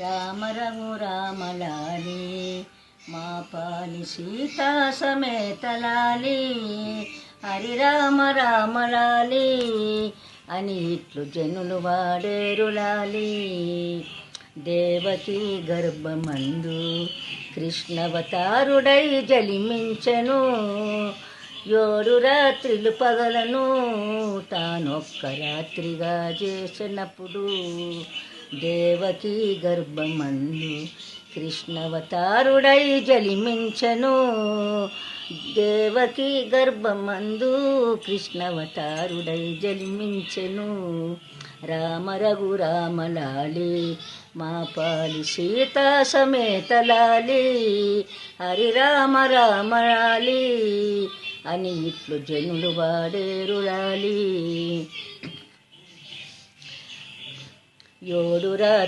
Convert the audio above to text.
రామ రఘు రామలాలి మా పాలి సీతా సమేతలాలి హరి రామ రామలాలి అని ఇట్లు జనులు వాడేరులాలి. దేవకీ గర్భమందు కృష్ణవతారుడై జలిమించెను. 7 రాత్రులు పగలను తానొక్క రాత్రిగా చేసినప్పుడు. దేవకీ గర్భమందు కృష్ణవతారుడై జలిమించెను. దేవకీ గర్భమందు కృష్ణవతారుడై జలిమించెను. రామ రఘు రామలాలి మా పాలి సీతా సమేతలాలి హరి రామ రామలాలి అని ఇట్లు జనులు వాడేరులాలి. 7